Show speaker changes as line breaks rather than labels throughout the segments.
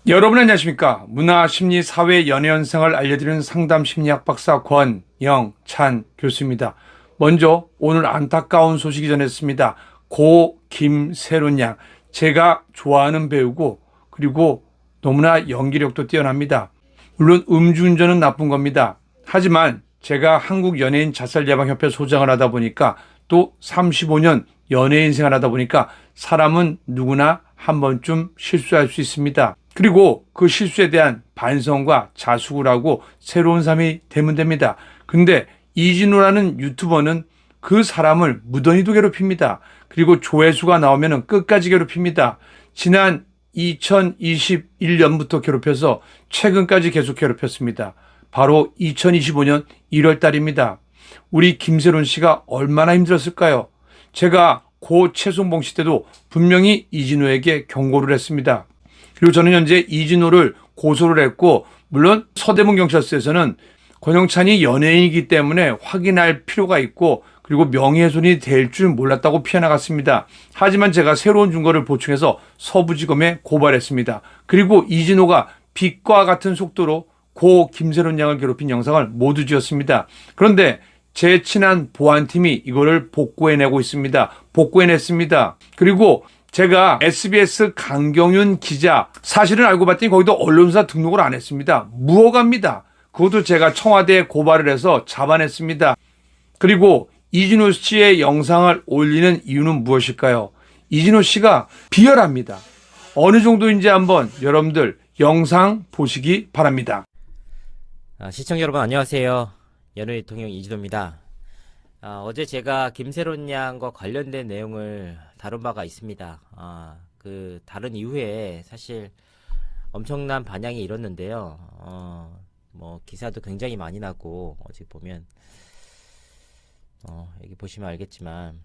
여러분 안녕하십니까? 문화, 심리, 사회, 연애 현상을 알려드리는 상담 심리학 박사 권영찬 교수입니다. 먼저 오늘 안타까운 소식이 전했습니다. 고 김세론 양, 제가 좋아하는 배우고 그리고 너무나 연기력도 뛰어납니다. 물론 음주운전은 나쁜 겁니다. 하지만 제가 한국연예인 자살예방협회 소장을 하다 보니까 또 35년 연예인 생활 하다 보니까 사람은 누구나 한 번쯤 실수할 수 있습니다. 그리고 그 실수에 대한 반성과 자숙을 하고 새로운 삶이 되면 됩니다. 근데 이진우라는 유튜버는 그 사람을 무던히도 괴롭힙니다. 그리고 조회수가 나오면 끝까지 괴롭힙니다. 지난 2021년부터 괴롭혀서 최근까지 계속 괴롭혔습니다. 바로 2025년 1월 달입니다. 우리 김세론 씨가 얼마나 힘들었을까요? 제가 고 최송봉 씨 때도 분명히 이진우에게 경고를 했습니다. 그리고 저는 현재 이진우를 고소를 했고, 물론 서대문 경찰서에서는 권영찬이 연예인이기 때문에 확인할 필요가 있고, 그리고 명예훼손이 될 줄 몰랐다고 피해 나갔습니다. 하지만 제가 새로운 증거를 보충해서 서부지검에 고발했습니다. 그리고 이진우가 빛과 같은 속도로 고 김세론 양을 괴롭힌 영상을 모두 지었습니다. 그런데 제 친한 보안팀이 이거를 복구해내고 있습니다. 복구해냈습니다. 그리고 제가 SBS 강경윤 기자, 사실은 알고 봤더니 거기도 언론사 등록을 안 했습니다. 무허가입니다. 그것도 제가 청와대에 고발을 해서 잡아냈습니다. 그리고 이진우 씨의 영상을 올리는 이유는 무엇일까요? 이진우 씨가 비열합니다. 어느 정도인지 한번 여러분들 영상 보시기 바랍니다.
시청자 여러분 안녕하세요. 연예인 대통령 이진우입니다. 어제 제가 김세론 양과 관련된 내용을 다룬 바가 있습니다. 그 다른 이후에 사실 엄청난 반향이 일었는데요. 뭐 기사도 굉장히 많이 나고 어제 보면 여기 보시면 알겠지만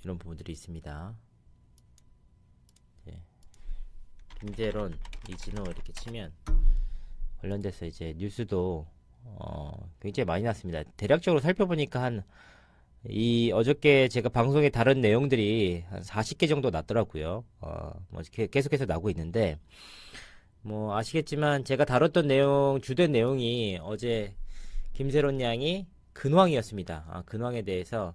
이런 부분들이 있습니다. 김세론, 이진우 이렇게 치면 관련돼서 이제 뉴스도 굉장히 많이 났습니다. 대략적으로 살펴보니까 어저께 제가 방송에 다른 내용들이 한 40개 정도 났더라고요. 뭐 계속해서 나오고 있는데, 뭐 아시겠지만 제가 다뤘던 내용, 주된 내용이 어제 김세론 양이 근황이었습니다. 근황에 대해서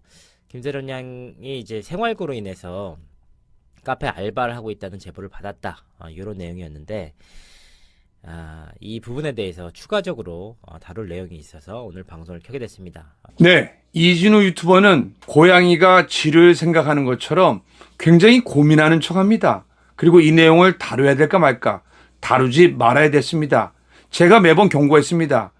김세론 양이 이제 생활고로 인해서 카페 알바를 하고 있다는 제보를 받았다. 이런 내용이었는데, 이 부분에 대해서 추가적으로 다룰 내용이 있어서 오늘 방송을 켜게 됐습니다.
네, 이진우 유튜버는 고양이가 쥐를 생각하는 것처럼 굉장히 고민하는 척합니다. 그리고 이 내용을 다뤄야 될까 말까, 다루지 말아야 됐습니다. 제가 매번 경고했습니다.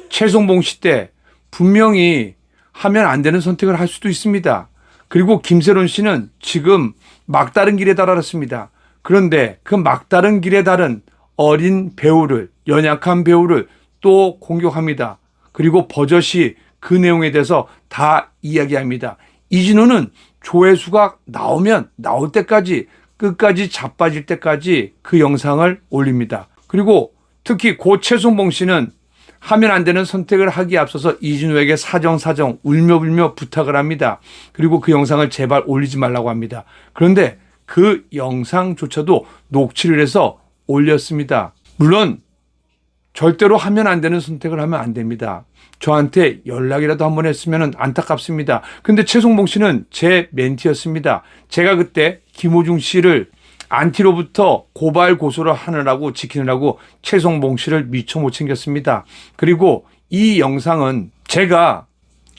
최송봉 씨 때 분명히 하면 안 되는 선택을 할 수도 있습니다. 그리고 김세론 씨는 지금 막다른 길에 달았습니다. 그런데 그 막다른 길에 달은 어린 배우를, 연약한 배우를 또 공격합니다. 그리고 버젓이 그 내용에 대해서 다 이야기합니다. 이진우는 조회수가 나오면 나올 때까지, 끝까지 자빠질 때까지 그 영상을 올립니다. 그리고 특히 고 최송봉 씨는 하면 안 되는 선택을 하기에 앞서서 이진우에게 사정 울며불며 부탁을 합니다. 그리고 그 영상을 제발 올리지 말라고 합니다. 그런데 그 영상조차도 녹취를 해서 올렸습니다. 물론 절대로 하면 안 되는 선택을 하면 안 됩니다. 저한테 연락이라도 한번 했으면 안타깝습니다. 근데 최송봉 씨는 제 멘티였습니다. 제가 그때 김호중 씨를 안티로부터 고발 고소를 하느라고 지키느라고 최송봉 씨를 미처 못 챙겼습니다. 그리고 이 영상은 제가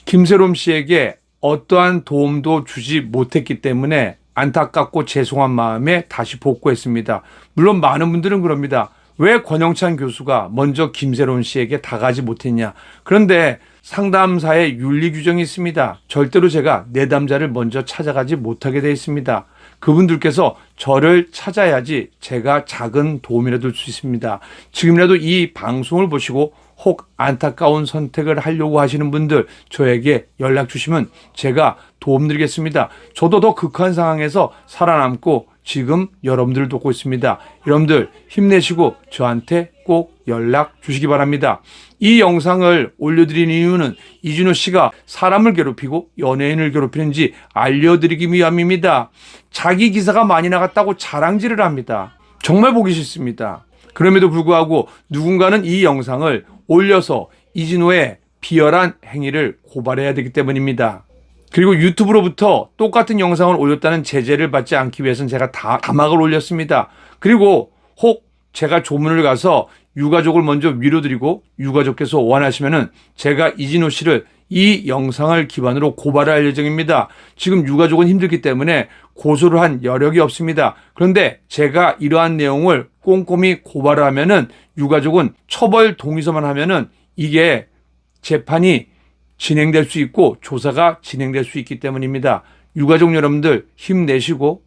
김세롬 씨에게 어떠한 도움도 주지 못했기 때문에 안타깝고 죄송한 마음에 다시 복구했습니다. 물론 많은 분들은 그럽니다. 왜 권영찬 교수가 먼저 김세론 씨에게 다가지 못했냐. 그런데 상담사의 윤리 규정이 있습니다. 절대로 제가 내담자를 먼저 찾아가지 못하게 되어 있습니다. 그분들께서 저를 찾아야지 제가 작은 도움이라도 줄 수 있습니다. 지금이라도 이 방송을 보시고 혹 안타까운 선택을 하려고 하시는 분들 저에게 연락 주시면 제가 도움드리겠습니다. 저도 더 극한 상황에서 살아남고 지금 여러분들을 돕고 있습니다. 여러분들 힘내시고 저한테 꼭 연락 주시기 바랍니다. 이 영상을 올려드리는 이유는 이진호 씨가 사람을 괴롭히고 연예인을 괴롭히는지 알려드리기 위함입니다. 자기 기사가 많이 나갔다고 자랑질을 합니다. 정말 보기 싫습니다. 그럼에도 불구하고 누군가는 이 영상을 올려서 이진호의 비열한 행위를 고발해야 되기 때문입니다. 그리고 유튜브로부터 똑같은 영상을 올렸다는 제재를 받지 않기 위해서는 제가 다막을 올렸습니다. 그리고 혹 제가 조문을 가서 유가족을 먼저 위로드리고 유가족께서 원하시면은 제가 이진호 씨를 이 영상을 기반으로 고발할 예정입니다. 지금 유가족은 힘들기 때문에 고소를 한 여력이 없습니다. 그런데 제가 이러한 내용을 꼼꼼히 고발을 하면은 유가족은 처벌 동의서만 하면은 이게 재판이 진행될 수 있고 조사가 진행될 수 있기 때문입니다. 유가족 여러분들 힘내시고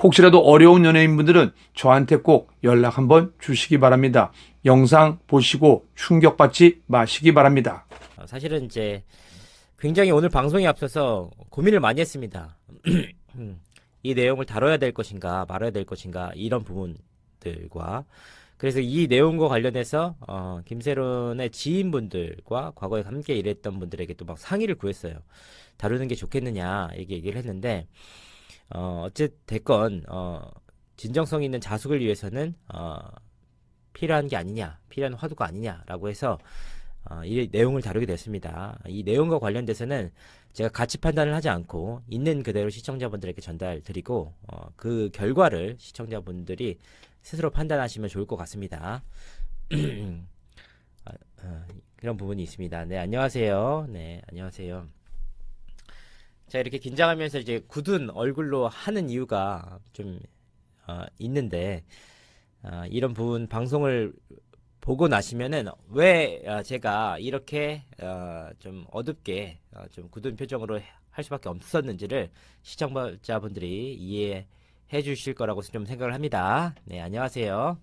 혹시라도 어려운 연예인분들은 저한테 꼭 연락 한번 주시기 바랍니다. 영상 보시고 충격받지 마시기 바랍니다.
사실은 이제 굉장히 오늘 방송에 앞서서 고민을 많이 했습니다. 이 내용을 다뤄야 될 것인가 말아야 될 것인가 이런 부분들과 그래서 이 내용과 관련해서 김세론의 지인분들과 과거에 함께 일했던 분들에게 또 막 상의를 구했어요. 다루는 게 좋겠느냐 이렇게 얘기를 했는데 어쨌든 진정성 있는 자숙을 위해서는 필요한 게 아니냐, 필요한 화두가 아니냐라고 해서 이 내용을 다루게 됐습니다. 이 내용과 관련돼서는 제가 가치 판단을 하지 않고 있는 그대로 시청자분들에게 전달드리고 그 결과를 시청자분들이 스스로 판단하시면 좋을 것 같습니다. 그런 부분이 있습니다. 네, 안녕하세요. 네, 안녕하세요. 자, 이렇게 긴장하면서 이제 굳은 얼굴로 하는 이유가 좀 있는데 이런 부분 방송을 보고 나시면은 왜 제가 이렇게 좀 어둡게 좀 굳은 표정으로 할 수밖에 없었는지를 시청자분들이 이해해 주실 거라고 좀 생각을 합니다. 네, 안녕하세요.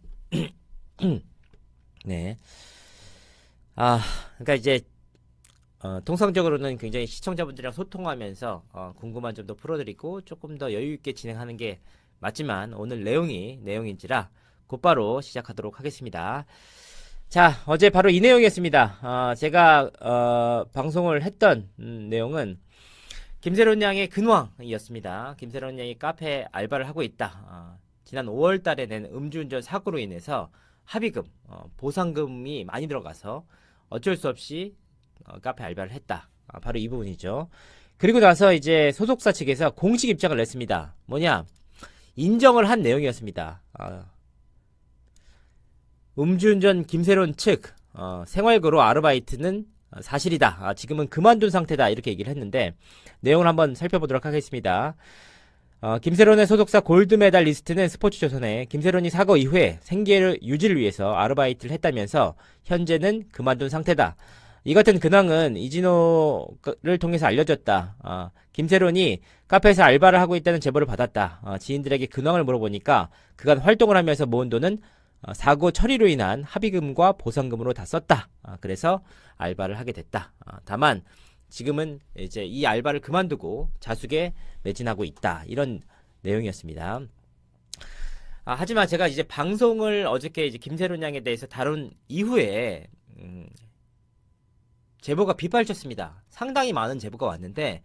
네. 그러니까 이제 통상적으로는 굉장히 시청자분들이랑 소통하면서 궁금한 점도 풀어드리고 조금 더 여유 있게 진행하는 게 맞지만 오늘 내용인지라 곧바로 시작하도록 하겠습니다. 자, 어제 바로 이 내용이었습니다. 제가 방송을 했던 내용은 김세론 양의 근황이었습니다. 김세론 양이 카페 알바를 하고 있다. 지난 5월 달에 낸 음주운전 사고로 인해서 합의금, 보상금이 많이 들어가서 어쩔 수 없이 카페 알바를 했다. 바로 이 부분이죠. 그리고 나서 이제 소속사 측에서 공식 입장을 냈습니다. 뭐냐? 인정을 한 내용이었습니다. 음주운전 김세론 측 생활고로 아르바이트는 사실이다. 지금은 그만둔 상태다. 이렇게 얘기를 했는데 내용을 한번 살펴보도록 하겠습니다. 김세론의 소속사 골드메달 리스트는 스포츠조선에 김세론이 사고 이후에 생계를 유지를 위해서 아르바이트를 했다면서 현재는 그만둔 상태다. 이 같은 근황은 이진호를 통해서 알려졌다. 김세론이 카페에서 알바를 하고 있다는 제보를 받았다. 지인들에게 근황을 물어보니까 그간 활동을 하면서 모은 돈은 사고 처리로 인한 합의금과 보상금으로 다 썼다. 그래서 알바를 하게 됐다. 다만 지금은 이제 이 알바를 그만두고 자숙에 매진하고 있다. 이런 내용이었습니다. 하지만 제가 이제 방송을 어저께 이제 김세론 양에 대해서 다룬 이후에 제보가 빗발쳤습니다. 상당히 많은 제보가 왔는데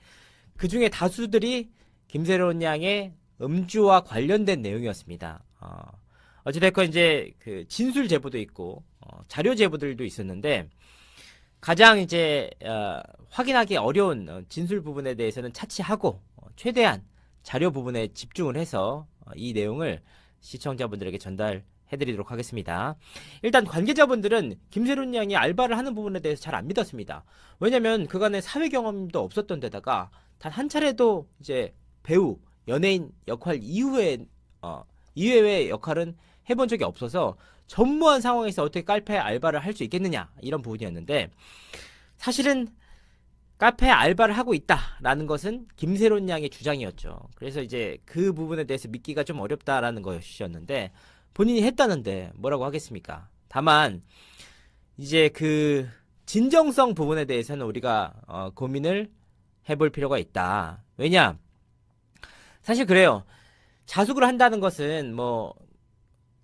그 중에 다수들이 김세론 양의 음주와 관련된 내용이었습니다. 어찌됐건 이제 그 진술 제보도 있고 자료 제보들도 있었는데 가장 이제 확인하기 어려운 진술 부분에 대해서는 차치하고 최대한 자료 부분에 집중을 해서 이 내용을 시청자분들에게 전달해드리도록 하겠습니다. 일단 관계자분들은 김세론 양이 알바를 하는 부분에 대해서 잘 안 믿었습니다. 왜냐면 그간의 사회 경험도 없었던 데다가 단 한 차례도 이제 배우, 연예인 역할 이외의 역할은 해본 적이 없어서 전무한 상황에서 어떻게 카페 알바를 할 수 있겠느냐 이런 부분이었는데 사실은 카페 알바를 하고 있다라는 것은 김세론 양의 주장이었죠. 그래서 이제 그 부분에 대해서 믿기가 좀 어렵다라는 것이었는데 본인이 했다는데 뭐라고 하겠습니까? 다만 이제 그 진정성 부분에 대해서는 우리가 고민을 해볼 필요가 있다. 왜냐? 사실 그래요. 자숙을 한다는 것은 뭐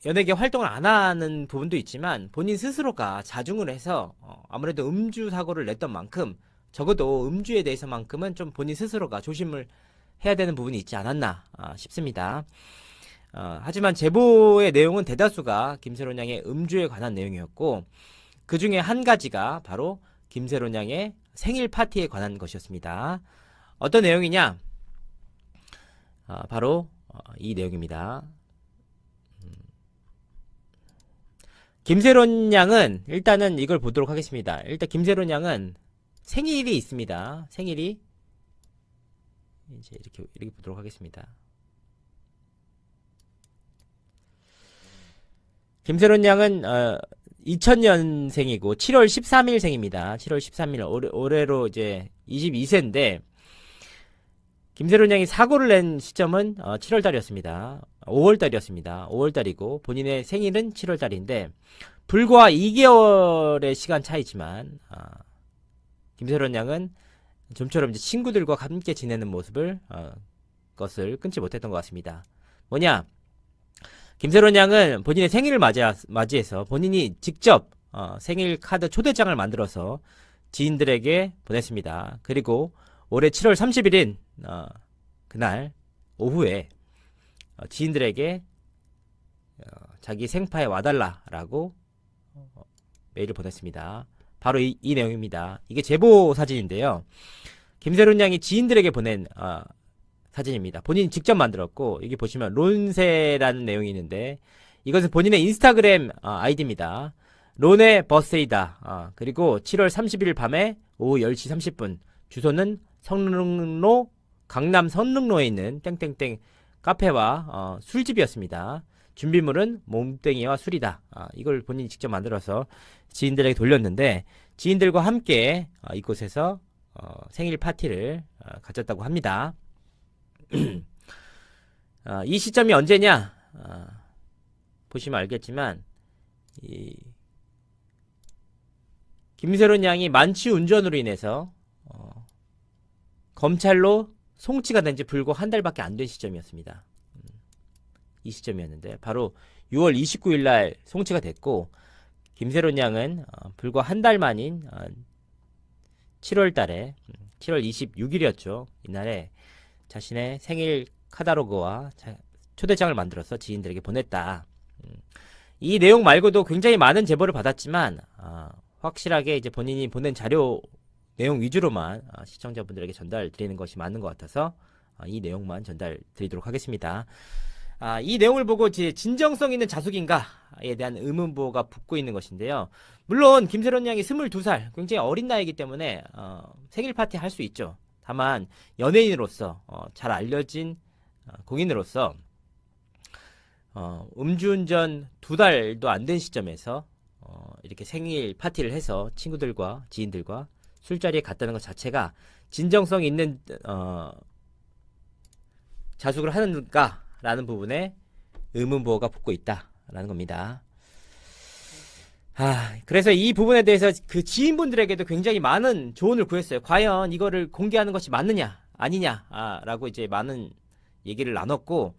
연예계 활동을 안 하는 부분도 있지만 본인 스스로가 자중을 해서 아무래도 음주 사고를 냈던 만큼 적어도 음주에 대해서만큼은 좀 본인 스스로가 조심을 해야 되는 부분이 있지 않았나 싶습니다. 하지만 제보의 내용은 대다수가 김세론 양의 음주에 관한 내용이었고 그 중에 한 가지가 바로 김세론 양의 생일 파티에 관한 것이었습니다. 어떤 내용이냐? 바로 이 내용입니다. 김세론 양은 일단은 이걸 보도록 하겠습니다. 일단 김세론 양은 생일이 있습니다. 생일이 이제 이렇게 보도록 하겠습니다. 김세론 양은 2000년생이고 7월 13일생입니다. 7월 13일 올해로 이제 22세인데 김세론 양이 사고를 낸 시점은 7월 달이었습니다. 5월 달이었습니다. 5월 달이고 본인의 생일은 7월 달인데 불과 2개월의 시간 차이지만 김세론 양은 좀처럼 이제 친구들과 함께 지내는 모습을 것을 끊지 못했던 것 같습니다. 뭐냐? 김세론 양은 본인의 생일을 맞이해서 본인이 직접 생일 카드 초대장을 만들어서 지인들에게 보냈습니다. 그리고 올해 7월 30일인 그날 오후에 지인들에게 자기 생파에 와달라라고 메일을 보냈습니다. 바로 이 내용입니다. 이게 제보 사진인데요. 김세론 양이 지인들에게 보낸 사진입니다. 본인이 직접 만들었고 여기 보시면 론세라는 내용이 있는데 이것은 본인의 인스타그램 아이디입니다. 론의 버스데이다. 그리고 7월 30일 밤에 오후 10시 30분 주소는 성능로 강남 선릉로에 있는 땡땡땡 카페와 술집이었습니다. 준비물은 몸뚱이와 술이다. 이걸 본인이 직접 만들어서 지인들에게 돌렸는데 지인들과 함께 이곳에서 생일 파티를 가졌다고 합니다. 이 시점이 언제냐? 보시면 알겠지만 김세론 양이 만취 운전으로 인해서 검찰로 송치가 된 지 불과 한 달밖에 안 된 시점이었습니다. 이 시점이었는데 바로 6월 29일 날 송치가 됐고 김세론 양은 불과 한 달 만인 7월 달에 7월 26일이었죠. 이날에 자신의 생일 카탈로그와 초대장을 만들어서 지인들에게 보냈다. 이 내용 말고도 굉장히 많은 제보를 받았지만 확실하게 이제 본인이 보낸 자료 내용 위주로만 시청자분들에게 전달 드리는 것이 맞는 것 같아서 이 내용만 전달 드리도록 하겠습니다. 이 내용을 보고 이제 진정성 있는 자숙인가에 대한 의문부호가 붙고 있는 것인데요. 물론 김세론 양이 22살, 굉장히 어린 나이이기 때문에 생일 파티 할 수 있죠. 다만 연예인으로서 잘 알려진 공인으로서 음주운전 2달도 안 된 시점에서 이렇게 생일 파티를 해서 친구들과 지인들과 술자리에 갔다는 것 자체가 진정성 있는 자숙을 하는가라는 부분에 의문부호가 붙고 있다라는 겁니다. 그래서 이 부분에 대해서 그 지인분들에게도 굉장히 많은 조언을 구했어요. 과연 이거를 공개하는 것이 맞느냐 아니냐라고 이제 많은 얘기를 나눴고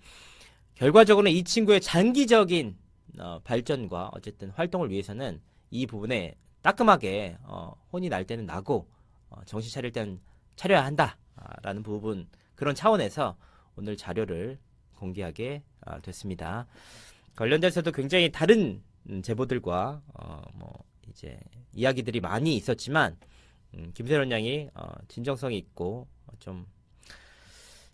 결과적으로는 이 친구의 장기적인 발전과 어쨌든 활동을 위해서는 이 부분에 따끔하게 혼이 날 때는 나고 정신 차릴 때는 차려야 한다라는 부분 그런 차원에서 오늘 자료를 공개하게 됐습니다. 관련돼서도 굉장히 다른 제보들과 이제 이야기들이 많이 있었지만 김세론 양이 진정성이 있고 좀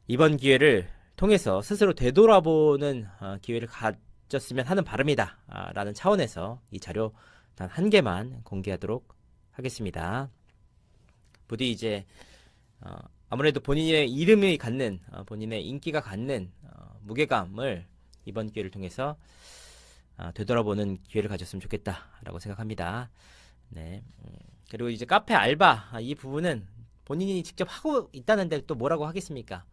이번 기회를 통해서 스스로 되돌아보는 기회를 가졌으면 하는 바람이다 라는 차원에서 이 자료 단 한 개만 공개하도록 하겠습니다. 부디 이제 아무래도 본인의 이름이 갖는 본인의 인기가 갖는 무게감을 이번 기회를 통해서 되돌아보는 기회를 가졌으면 좋겠다라고 생각합니다. 네. 그리고 이제 카페 알바 이 부분은 본인이 직접 하고 있다는데 또 뭐라고 하겠습니까?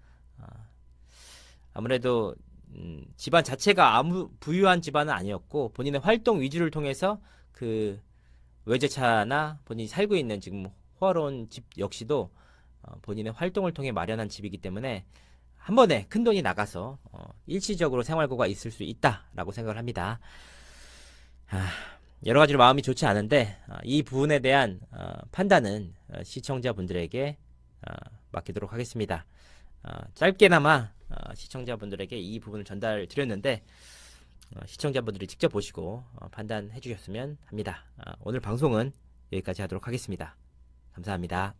아무래도 집안 자체가 아무 부유한 집안은 아니었고 본인의 활동 위주를 통해서 그 외제차나 본인이 살고 있는 지금 호화로운 집 역시도 본인의 활동을 통해 마련한 집이기 때문에 한 번에 큰 돈이 나가서 일시적으로 생활고가 있을 수 있다라고 생각을 합니다. 여러 가지로 마음이 좋지 않은데 이 부분에 대한 판단은 시청자분들에게 맡기도록 하겠습니다. 짧게나마 시청자분들에게 이 부분을 전달 드렸는데 시청자분들이 직접 보시고 판단해 주셨으면 합니다. 오늘 방송은 여기까지 하도록 하겠습니다. 감사합니다.